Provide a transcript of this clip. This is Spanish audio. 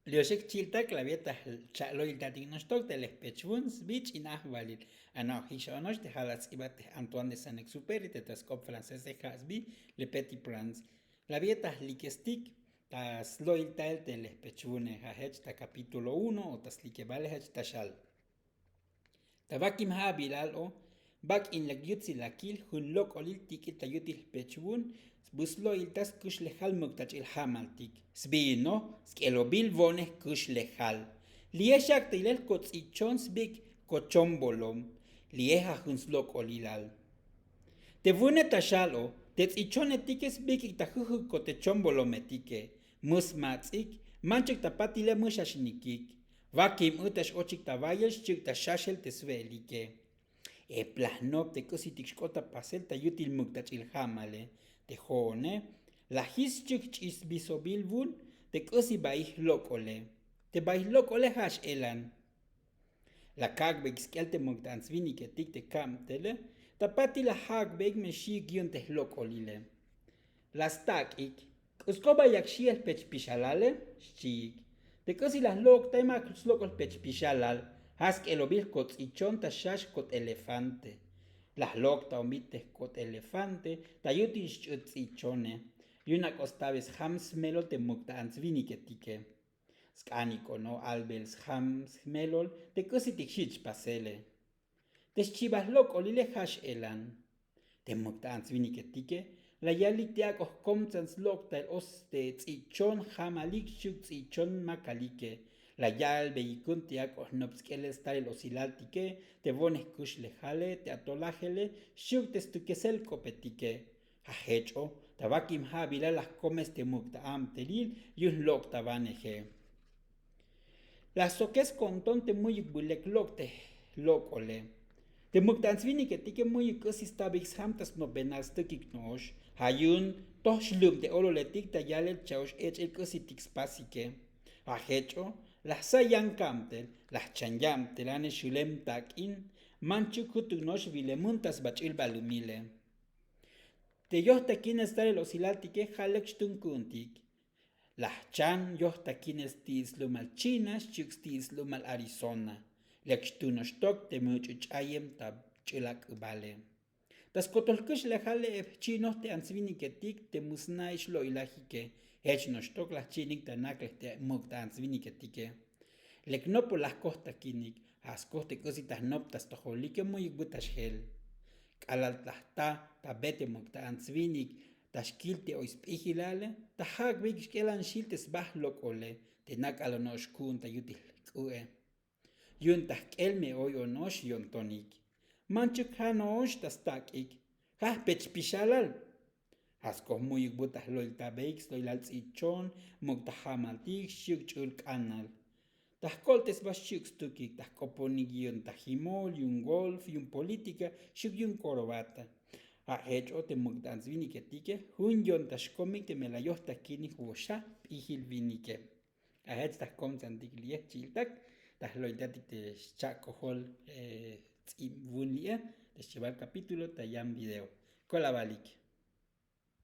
Lioshek chiltak la vieta chaloil tatignostok del espechwuns bich inahvalil. Ano hishonosh de halats ibate Antoine de Saint-Exupéry de tascop francés de Hasby le petit prince. La vieta likestik tas loil tal del espechwune hahech ta capítulo 1 o tas likevale hech tashal. Tabakim ha bilal o bak in la gyutzi lakil hun lok olil tikil tayutil pechwun buslo iltas kush lehal muktach il hamaltik. Sbino, skelobil vone kush lehal. Lieshak tilel kotzichon sbik kochombolom. Lieha hun slok olilal. Te vune tashalo, te tzichon etikes bik itajuju kotechombolom etike. Mus matzik, manchek tapatile mushashnikik. Vakim utash ochik tabayel chik tashashel tesvelike. E plasnop te kusitik shkota pasel tayutil muktach il hamale. Te jone, la his chik chis bisobilvun, te kusi baih lokole. Te baih lokole hash elan. La kagbek skelte muktansvini ke tik te kamtele, tapati la hagbek me shi gion te lokolile. Las takik, uskoba yak shi el pech pishalale, shik. Te kusi las lok tema slokol pech pishalal, hask elobil kot ichon tashash kot elefante. Las lok ta omite kot elefante, ta yutin ichone. Yuna costabes hams melo te muktansvini ke tike. Skaniko no albels hams melol te kusitik shich pasele. Te chivas lok olile hash elan. Te muktansvini ke tike, la yalik teak os komtsans lok tal os te tzichon jamalik shuk tzichon makalike. La yal beikun teak os nopskeles tal el osilaltike, te bones kush lejale, te atolajele, shuk te stukesel kopetike. Hahecho, tabakim ha bila las comes te mukta am telil, yun lok tabaneje. Las soques conton te muy bulek lok te lokole. Te muktansvini ke tike muy kusis tabix hamtas no benals tukik nosh, hayun tosh lum te ololetik ta yalel chaush ech el kusitik spasike. Hahecho, las sayan kamtel, las chanyam telane shulem takin, manchu kutunosh vilemuntas bachil balumile. Te yohtakin estar el osilaltike halek shtunkuntik. Las chan yohtakin estis lumal chinas, chukstis lumal Arizona. Lekshtunostok te muchuchayem tab chilak vale. Tas kotolkush lejale chinos te ansvini ketik te musnaish lo ilahike. Hechnostok las chinik tanakle te mukta ansvini ketike. Leknopo las kohtakinik, askoste cositas noptas tojolike muy butashel. Kalaltahta, tabete mukta ansvinik, tashkilte oispihilale, tahak big skelan shiltes bah lokole, te nakalonosh kun tayutil kue. Yun tahkelme oy onosh yon tonik. Manchuk hanosh tas takik, hah pech pishalal. Hasko muy butah loil tabeix loilal tzichon, mukta hamaltik, shuk chul kanal. Tahkoltes bas shuk stukik, tahkoponik yun tahimol, yun golf, yun política, shuk yun korobata. Hecho te muktan vinike tike, hun yon tashkomik te melayoh takini huosha, ihil vinike. Ahech tahkom santik lieh chiltak, tahloidatik te chakohol tzim vunlie, te llevar capítulo tayam video. Kolabalik.